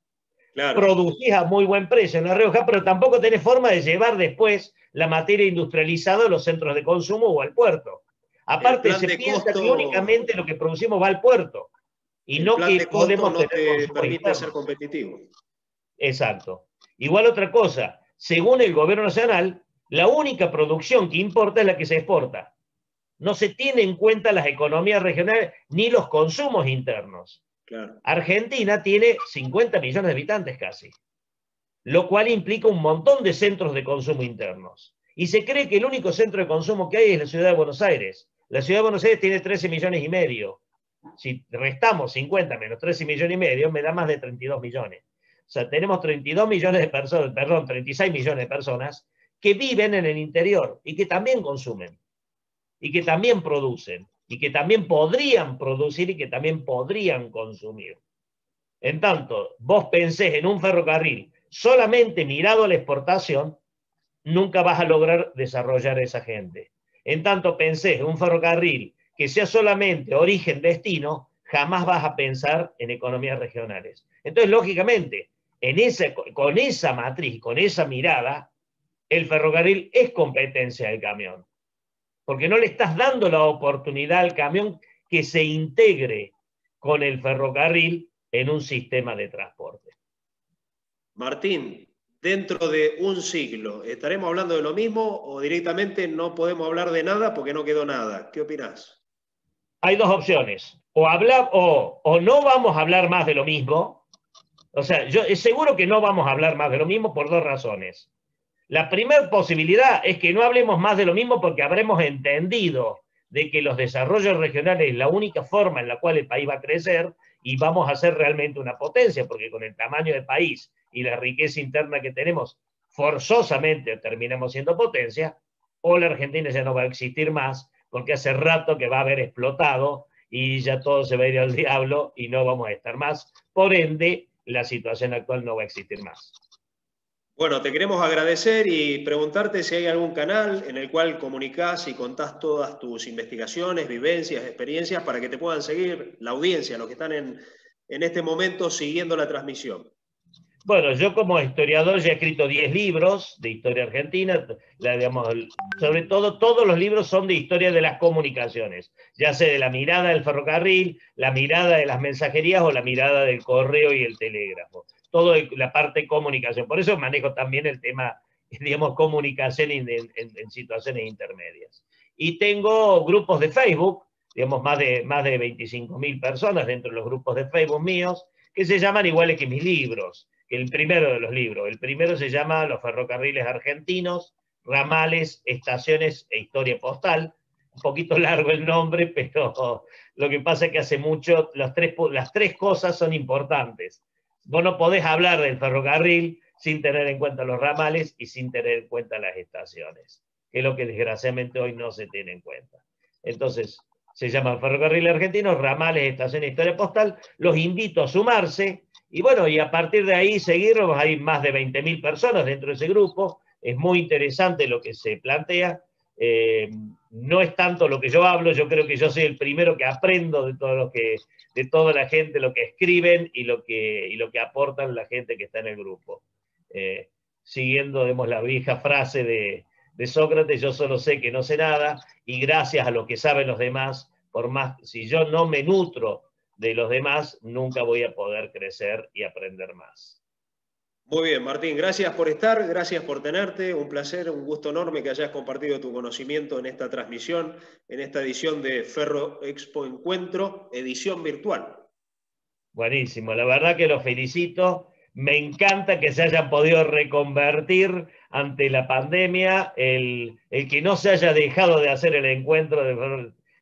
Claro. producís a muy buen precio en La Rioja, pero tampoco tenés forma de llevar después la materia industrializada a los centros de consumo o al puerto. Aparte, se piensa que únicamente lo que producimos va al puerto y el no plan que de costo podemos no tener te consumos permite ser internos. competitivo. Exacto. Igual otra cosa, según el gobierno nacional, la única producción que importa es la que se exporta. No se tiene en cuenta las economías regionales ni los consumos internos. Claro. Argentina tiene 50 millones de habitantes casi, lo cual implica un montón de centros de consumo internos. Y se cree que el único centro de consumo que hay es la ciudad de Buenos Aires. La ciudad de Buenos Aires tiene 13 millones y medio. Si restamos 50 menos 13 millones y medio, me da más de 32 millones. O sea, tenemos 32 millones de personas, perdón, 36 millones de personas que viven en el interior y que también consumen, y que también producen, y que también podrían producir y que también podrían consumir. En tanto, vos pensés en un ferrocarril solamente mirado a la exportación, nunca vas a lograr desarrollar a esa gente. En tanto, pensés en un ferrocarril que sea solamente origen-destino, jamás vas a pensar en economías regionales. Entonces, lógicamente, con esa matriz, con esa mirada, el ferrocarril es competencia del camión, porque no le estás dando la oportunidad al camión que se integre con el ferrocarril en un sistema de transporte. Martín, dentro de un siglo, ¿estaremos hablando de lo mismo o directamente no podemos hablar de nada porque no quedó nada? ¿Qué opinás? Hay dos opciones. O no vamos a hablar más de lo mismo. O sea, yo seguro que no vamos a hablar más de lo mismo por dos razones. La primera posibilidad es que no hablemos más de lo mismo porque habremos entendido de que los desarrollos regionales es la única forma en la cual el país va a crecer y vamos a ser realmente una potencia, porque con el tamaño del país y la riqueza interna que tenemos, forzosamente terminamos siendo potencia, o la Argentina ya no va a existir más, porque hace rato que va a haber explotado y ya todo se va a ir al diablo y no vamos a estar más. Por ende, la situación actual no va a existir más. Bueno, te queremos agradecer y preguntarte si hay algún canal en el cual comunicás y contás todas tus investigaciones, vivencias, experiencias para que te puedan seguir la audiencia, los que están en este momento siguiendo la transmisión. Bueno, yo como historiador ya he escrito 10 libros de historia argentina, digamos, sobre todo todos los libros son de historia de las comunicaciones, ya sea de la mirada del ferrocarril, la mirada de las mensajerías o la mirada del correo y el telégrafo, todo la parte de comunicación. Por eso manejo también el tema, digamos, comunicación en situaciones intermedias. Y tengo grupos de Facebook, digamos, más de 25.000 personas dentro de los grupos de Facebook míos, que se llaman iguales que mis libros. El primero de los libros. El primero se llama Los ferrocarriles argentinos, ramales, estaciones e historia postal. Un poquito largo el nombre, pero lo que pasa es que hace mucho las tres cosas son importantes. Vos no podés hablar del ferrocarril sin tener en cuenta los ramales y sin tener en cuenta las estaciones, que es lo que desgraciadamente hoy no se tiene en cuenta. Entonces, se llama Ferrocarril Argentino, ramales, estaciones, historia postal. Los invito a sumarse. Y bueno, y a partir de ahí seguirnos, hay más de 20.000 personas dentro de ese grupo, es muy interesante lo que se plantea, no es tanto lo que yo hablo, yo creo que yo soy el primero que aprendo de toda la gente, lo que escriben y lo que aportan la gente que está en el grupo. Siguiendo, digamos, la vieja frase de Sócrates, yo solo sé que no sé nada, y gracias a lo que saben los demás, por más, si yo no me nutro de los demás, nunca voy a poder crecer y aprender más. Muy bien, Martín, gracias por estar, gracias por tenerte, un placer, un gusto enorme que hayas compartido tu conocimiento en esta transmisión, en esta edición de Ferro Expo Encuentro, edición virtual. Buenísimo, la verdad que los felicito, me encanta que se hayan podido reconvertir ante la pandemia, el que no se haya dejado de hacer el encuentro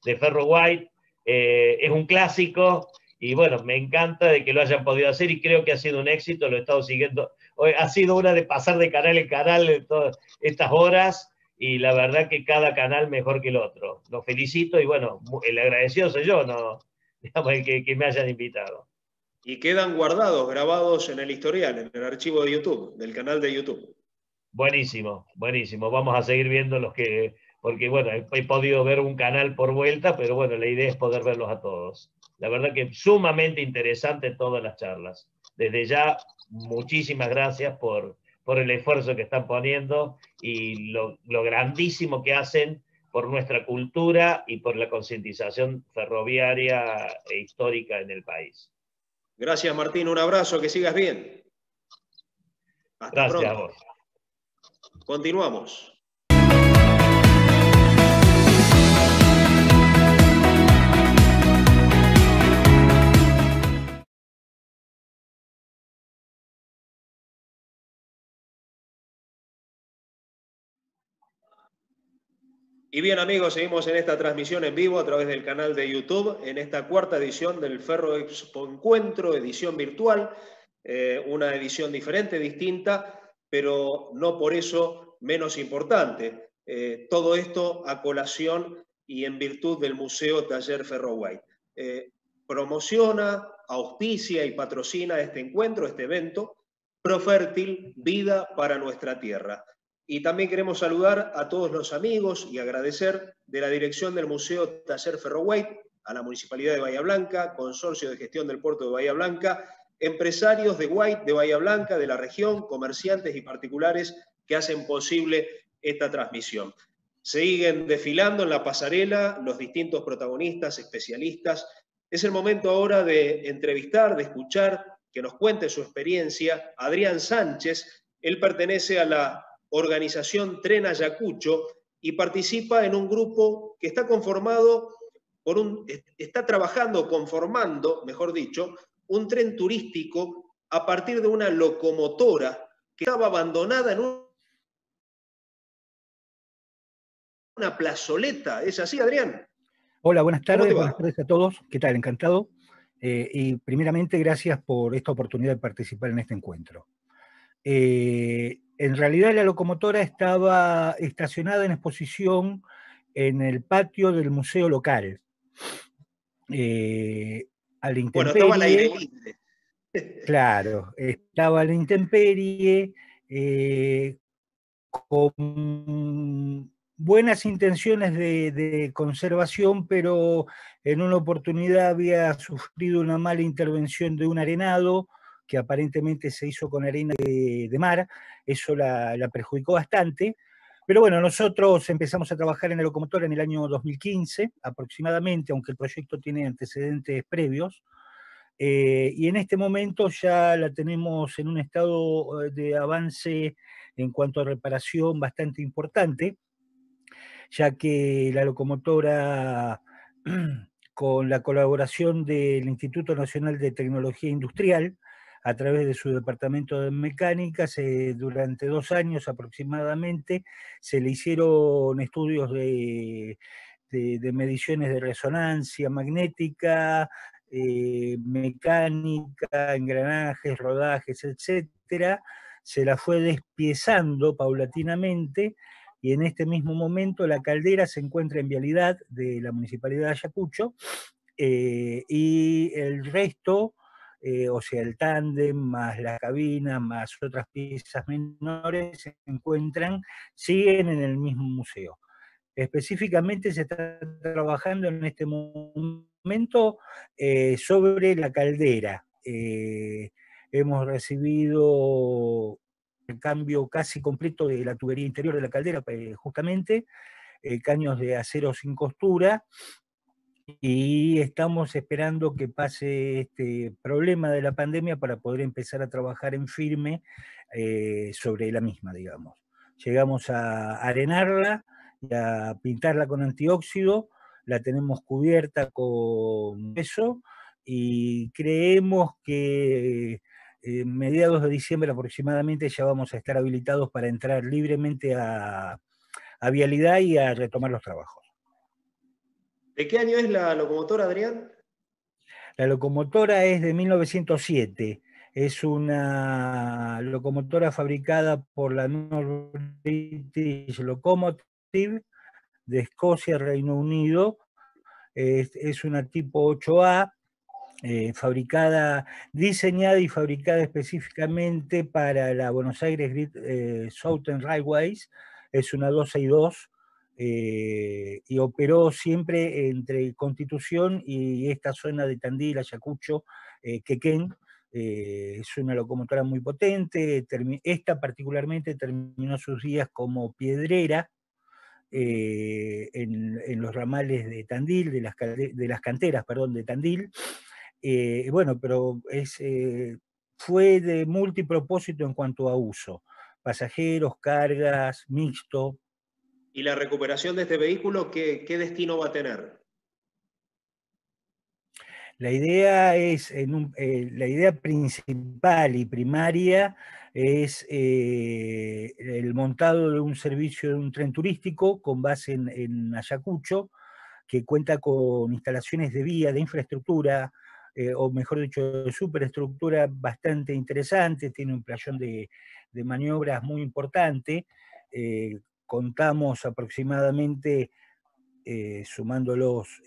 de Ferro White, es un clásico. Y bueno, me encanta de que lo hayan podido hacer y creo que ha sido un éxito, lo he estado siguiendo. Ha sido una de pasar de canal en canal en todas estas horas y la verdad que cada canal mejor que el otro. Los felicito y bueno, el agradecido soy yo, no, digamos, el que me hayan invitado. Y quedan guardados, grabados en el historial, en el archivo de YouTube, del canal de YouTube. Buenísimo, buenísimo. Vamos a seguir viendo los que, porque bueno, he podido ver un canal por vuelta, pero bueno, la idea es poder verlos a todos. La verdad que sumamente interesante todas las charlas. Desde ya, muchísimas gracias por el esfuerzo que están poniendo y lo grandísimo que hacen por nuestra cultura y por la concientización ferroviaria e histórica en el país. Gracias, Martín. Un abrazo, que sigas bien. Hasta Gracias pronto. a vos. Continuamos. Y bien, amigos, seguimos en esta transmisión en vivo a través del canal de YouTube, en esta cuarta edición del Ferro Expo Encuentro, edición virtual, una edición diferente, distinta, pero no por eso menos importante. Todo esto a colación y en virtud del Museo Taller Ferro White. Promociona, auspicia y patrocina este encuentro, este evento, Profértil, vida para nuestra tierra. Y también queremos saludar a todos los amigos y agradecer de la dirección del Museo Taller Ferro White, a la Municipalidad de Bahía Blanca, Consorcio de Gestión del Puerto de Bahía Blanca, empresarios de White de Bahía Blanca, de la región, comerciantes y particulares que hacen posible esta transmisión. Siguen desfilando en la pasarela los distintos protagonistas, especialistas. Es el momento ahora de entrevistar, de escuchar, que nos cuente su experiencia. Adrián Sánchez, él pertenece a la organización Tren Ayacucho y participa en un grupo que está conformado está trabajando, conformando, mejor dicho, un tren turístico a partir de una locomotora que estaba abandonada en una plazoleta. ¿Es así, Adrián? Hola, buenas tardes a todos. ¿Qué tal? Encantado. Y primeramente, gracias por esta oportunidad de participar en este encuentro. En realidad la locomotora estaba estacionada en exposición en el patio del museo local. A la intemperie. Bueno, estaba al aire libre. Claro, estaba a la intemperie, con buenas intenciones de conservación, pero en una oportunidad había sufrido una mala intervención de un arenado, que aparentemente se hizo con arena de mar. Eso la perjudicó bastante. Pero bueno, nosotros empezamos a trabajar en la locomotora en el año 2015 aproximadamente, aunque el proyecto tiene antecedentes previos. Y en este momento ya la tenemos en un estado de avance en cuanto a reparación bastante importante, ya que la locomotora, con la colaboración del Instituto Nacional de Tecnología Industrial, a través de su departamento de mecánica, durante 2 años aproximadamente, se le hicieron estudios de mediciones de resonancia magnética, mecánica, engranajes, rodajes, etcétera. Se la fue despiezando paulatinamente y en este mismo momento la caldera se encuentra en vialidad de la Municipalidad de Ayacucho, y el resto, o sea, el tándem, más la cabina, más otras piezas menores, siguen en el mismo museo. Específicamente se está trabajando en este momento sobre la caldera. Hemos recibido el cambio casi completo de la tubería interior de la caldera, justamente, caños de acero sin costura, y estamos esperando que pase este problema de la pandemia para poder empezar a trabajar en firme sobre la misma, digamos. Llegamos a arenarla y a pintarla con antióxido, la tenemos cubierta con eso y creemos que mediados de diciembre aproximadamente ya vamos a estar habilitados para entrar libremente a vialidad y a retomar los trabajos. ¿De qué año es la locomotora, Adrián? La locomotora es de 1907. Es una locomotora fabricada por la North British Locomotive de Escocia, Reino Unido. Es una tipo 8A, fabricada, diseñada y fabricada específicamente para la Buenos Aires Great Southern Railways. Es una 262 y operó siempre entre Constitución y esta zona de Tandil, Ayacucho, Quequén. Es una locomotora muy potente. Esta particularmente terminó sus días como piedrera en los ramales de Tandil, de las canteras, perdón, de Tandil. Bueno, pero fue de multipropósito en cuanto a uso. Pasajeros, cargas, mixto. ¿Y la recuperación de este vehículo qué destino va a tener? La idea la idea principal y primaria es el montado de un servicio de un tren turístico con base en Ayacucho, que cuenta con instalaciones de vía, de infraestructura, o mejor dicho, de superestructura bastante interesante, tiene un playón de maniobras muy importante. Contamos aproximadamente, sumándolos,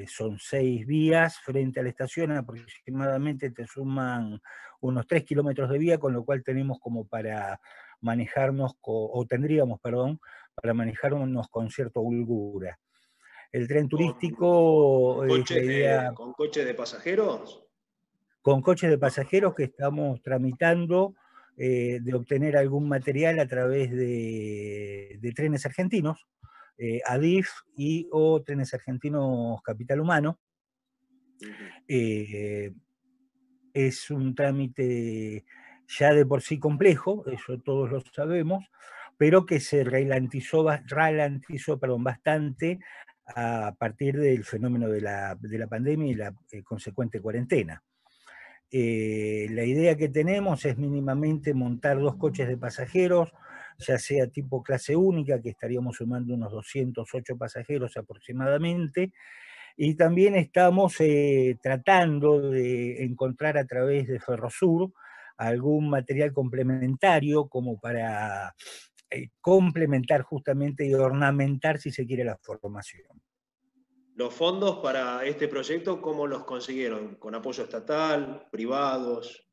son 6 vías frente a la estación, aproximadamente te suman unos 3 kilómetros de vía, con lo cual tenemos como para manejarnos, o tendríamos, perdón, para manejarnos con cierta holgura. El tren turístico es la idea ¿Con coches de pasajeros? con coches de pasajeros que estamos tramitando de obtener algún material a través de trenes argentinos, ADIF y o trenes argentinos Capital Humano. Es un trámite ya de por sí complejo, eso todos lo sabemos, pero que se ralentizó bastante a partir del fenómeno de la pandemia y la consecuente cuarentena. La idea que tenemos es mínimamente montar 2 coches de pasajeros, ya sea tipo clase única, que estaríamos sumando unos 208 pasajeros aproximadamente, y también estamos tratando de encontrar a través de Ferrosur algún material complementario como para complementar justamente y ornamentar, si se quiere, la formación. ¿Los fondos para este proyecto cómo los consiguieron? ¿Con apoyo estatal, privados?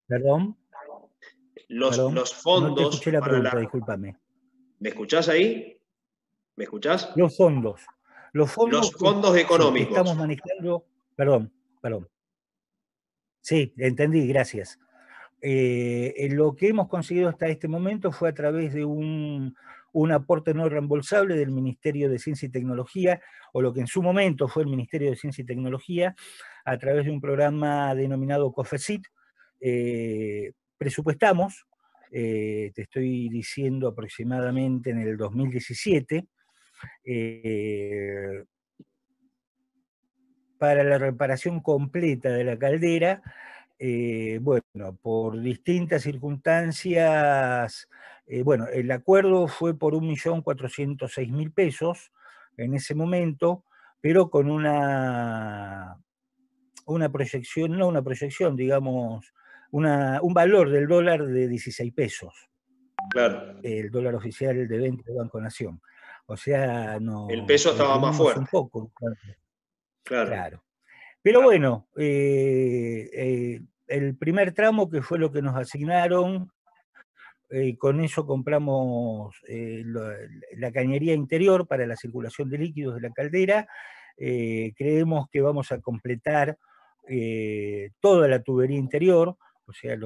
¿Perdón? Los No te escuché fondos la para pregunta, la... discúlpame. ¿Me escuchás ahí? ¿Me escuchás? Los fondos. Los fondos Los fondos que económicos. estamos manejando, perdón. Sí, entendí, gracias. Lo que hemos conseguido hasta este momento fue a través de un aporte no reembolsable del Ministerio de Ciencia y Tecnología, o lo que en su momento fue el Ministerio de Ciencia y Tecnología, a través de un programa denominado COFECIT. Presupuestamos, te estoy diciendo aproximadamente en el 2017, para la reparación completa de la caldera. Bueno, por distintas circunstancias, bueno, el acuerdo fue por 1.406.000 pesos en ese momento, pero con una proyección, no una proyección, digamos, un valor del dólar de 16 pesos. Claro. El dólar oficial de venta de Banco Nación. O sea, El peso nos estaba más deprimimos un fuerte. poco. Claro. Claro. Pero bueno, el primer tramo, que fue lo que nos asignaron, con eso compramos la cañería interior para la circulación de líquidos de la caldera. Creemos que vamos a completar toda la tubería interior, o sea,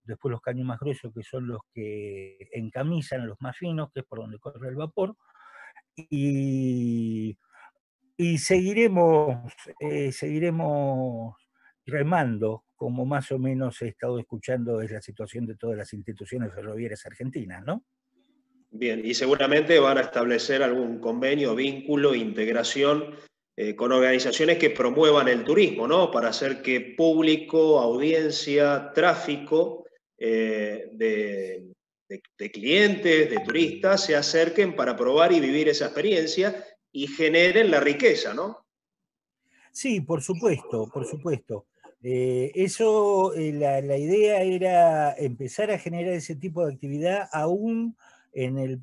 después los caños más gruesos, que son los que encamisan a los más finos, que es por donde corre el vapor. Y Y seguiremos remando, como más o menos he estado escuchando es la situación de todas las instituciones ferroviarias argentinas, ¿no? Bien, y seguramente van a establecer algún convenio, vínculo, integración con organizaciones que promuevan el turismo, ¿no? Para hacer que público, audiencia, tráfico de clientes, de turistas, se acerquen para probar y vivir esa experiencia y generen la riqueza, ¿no? Sí, por supuesto, por supuesto. La idea era empezar a generar ese tipo de actividad aún en el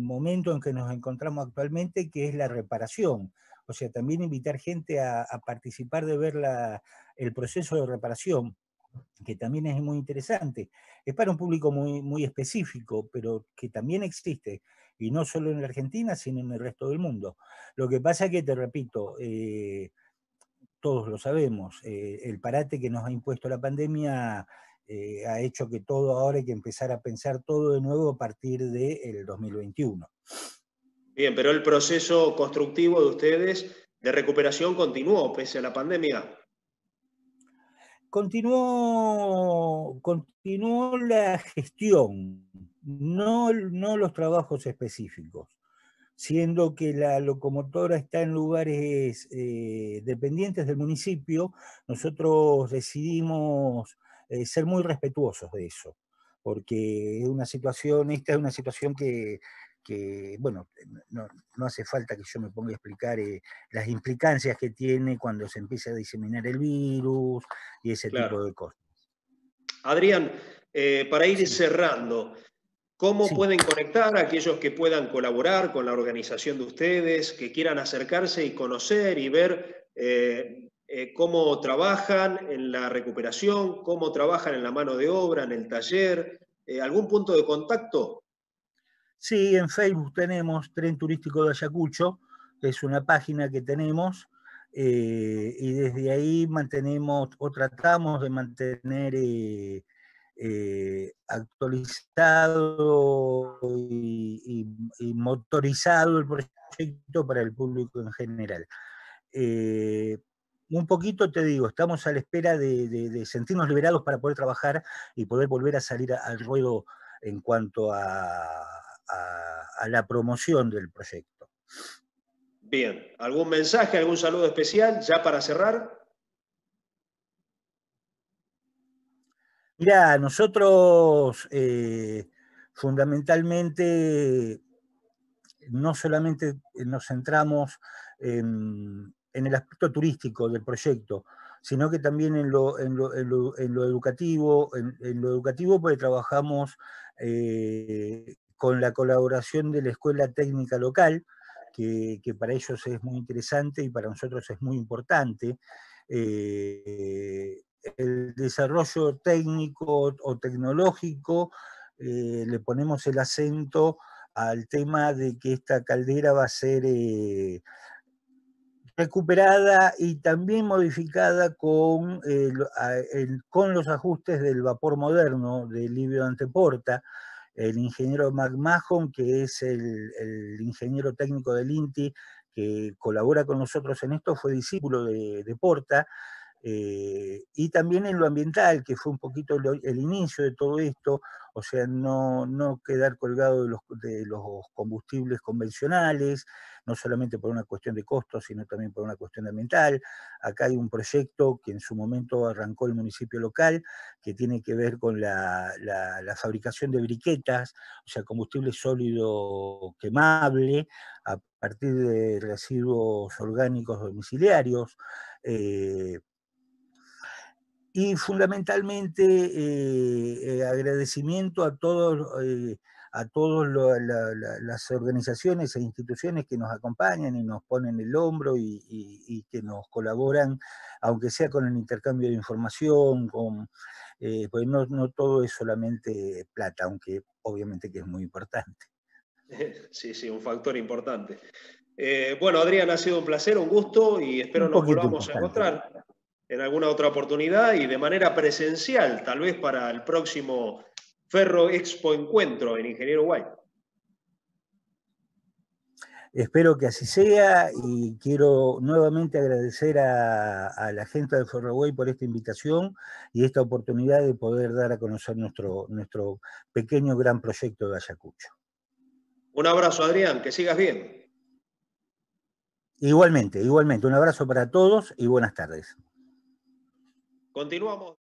momento en que nos encontramos actualmente, que es la reparación. O sea, también invitar gente a participar de ver el proceso de reparación, que también es muy interesante. Es para un público muy, muy específico, pero que también existe, y no solo en la Argentina, sino en el resto del mundo. Lo que pasa es que, te repito, todos lo sabemos, el parate que nos ha impuesto la pandemia ha hecho que todo ahora hay que empezar a pensar todo de nuevo a partir del 2021. Bien, pero el proceso constructivo de ustedes de recuperación continuó pese a la pandemia. Continuó la gestión, no los trabajos específicos, siendo que la locomotora está en lugares dependientes del municipio. Nosotros decidimos ser muy respetuosos de eso, porque esta es una situación que bueno, no hace falta que yo me ponga a explicar las implicancias que tiene cuando se empieza a diseminar el virus y ese tipo Claro. de cosas. Adrián, para ir Sí. cerrando, ¿cómo Sí. pueden conectar a aquellos que puedan colaborar con la organización de ustedes, que quieran acercarse y conocer y ver cómo trabajan en la recuperación, cómo trabajan en la mano de obra, en el taller? ¿Algún punto de contacto? Sí, en Facebook tenemos Tren Turístico de Ayacucho, es una página que tenemos, y desde ahí mantenemos o tratamos de mantener actualizado y motorizado el proyecto para el público en general. Un poquito te digo, estamos a la espera de sentirnos liberados para poder trabajar y poder volver a salir al ruedo en cuanto a la promoción del proyecto. Bien, ¿algún mensaje, algún saludo especial ya para cerrar? Mirá, nosotros fundamentalmente no solamente nos centramos en el aspecto turístico del proyecto, sino que también en lo educativo, en lo educativo porque trabajamos con la colaboración de la escuela técnica local, que para ellos es muy interesante y para nosotros es muy importante. El desarrollo técnico o tecnológico, le ponemos el acento al tema de que esta caldera va a ser recuperada y también modificada con los ajustes del vapor moderno de Livio Dante Porta. El ingeniero McMahon, que es el ingeniero técnico del INTI, que colabora con nosotros en esto, fue discípulo de Porta. Y también en lo ambiental, que fue un poquito el inicio de todo esto, o sea, no quedar colgado de los combustibles convencionales, no solamente por una cuestión de costos, sino también por una cuestión ambiental. Acá hay un proyecto que en su momento arrancó el municipio local, que tiene que ver con la fabricación de briquetas, o sea, combustible sólido quemable, a partir de residuos orgánicos domiciliarios. Y fundamentalmente agradecimiento a todas las organizaciones e instituciones que nos acompañan y nos ponen el hombro y que nos colaboran, aunque sea con el intercambio de información, pues no todo es solamente plata, aunque obviamente que es muy importante. Sí, un factor importante. Bueno, Adrián, ha sido un placer, un gusto y espero nos volvamos a encontrar en alguna otra oportunidad y de manera presencial, tal vez para el próximo Ferro Expo Encuentro en Ingeniero White. Espero que así sea y quiero nuevamente agradecer a la gente de Ferroway por esta invitación y esta oportunidad de poder dar a conocer nuestro pequeño gran proyecto de Ayacucho. Un abrazo, Adrián, que sigas bien. Igualmente, un abrazo para todos y buenas tardes. Continuamos.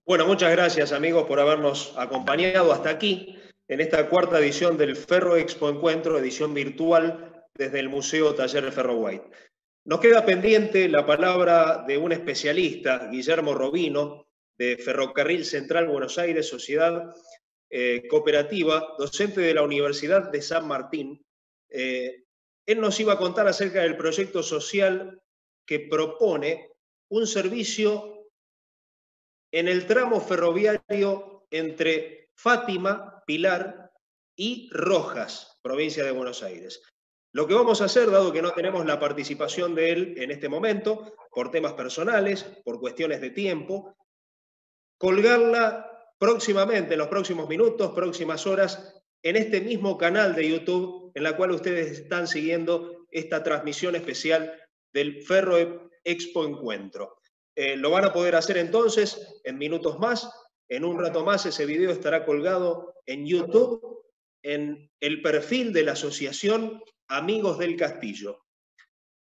Bueno, muchas gracias amigos por habernos acompañado hasta aquí en esta cuarta edición del Ferro Expo Encuentro, edición virtual desde el Museo Taller Ferroway. Nos queda pendiente la palabra de un especialista, Guillermo Robino, de Ferrocarril Central Buenos Aires, Sociedad Cooperativa, docente de la Universidad de San Martín. Él nos iba a contar acerca del proyecto social que propone un servicio en el tramo ferroviario entre Fátima, Pilar y Rojas, provincia de Buenos Aires. Lo que vamos a hacer, dado que no tenemos la participación de él en este momento, por temas personales, por cuestiones de tiempo, colgarla próximamente, en los próximos minutos, próximas horas, en este mismo canal de YouTube, en la cual ustedes están siguiendo esta transmisión especial del Ferro Expo Encuentro. Lo van a poder hacer entonces en minutos más. En un rato más ese video estará colgado en YouTube, en el perfil de la asociación Amigos del Castillo.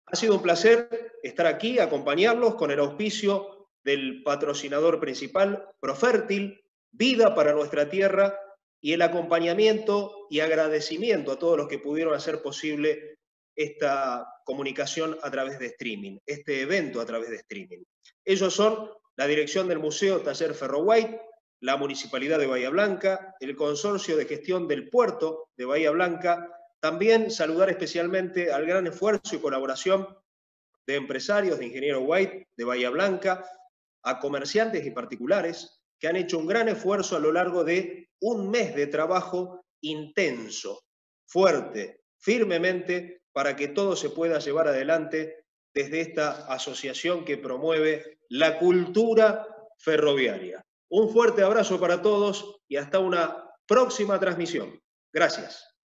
Ha sido un placer estar aquí, acompañarlos con el auspicio del patrocinador principal, Profértil, Vida para Nuestra Tierra, y el acompañamiento y agradecimiento a todos los que pudieron hacer posible esta comunicación a través de streaming, este evento a través de streaming. Ellos son la dirección del Museo Taller Ferroway, la Municipalidad de Bahía Blanca, el Consorcio de Gestión del Puerto de Bahía Blanca. También saludar especialmente al gran esfuerzo y colaboración de empresarios de Ingeniero White de Bahía Blanca, a comerciantes y particulares que han hecho un gran esfuerzo a lo largo de un mes de trabajo intenso, fuerte, firmemente, para que todo se pueda llevar adelante desde esta asociación que promueve la cultura ferroviaria. Un fuerte abrazo para todos y hasta una próxima transmisión. Gracias.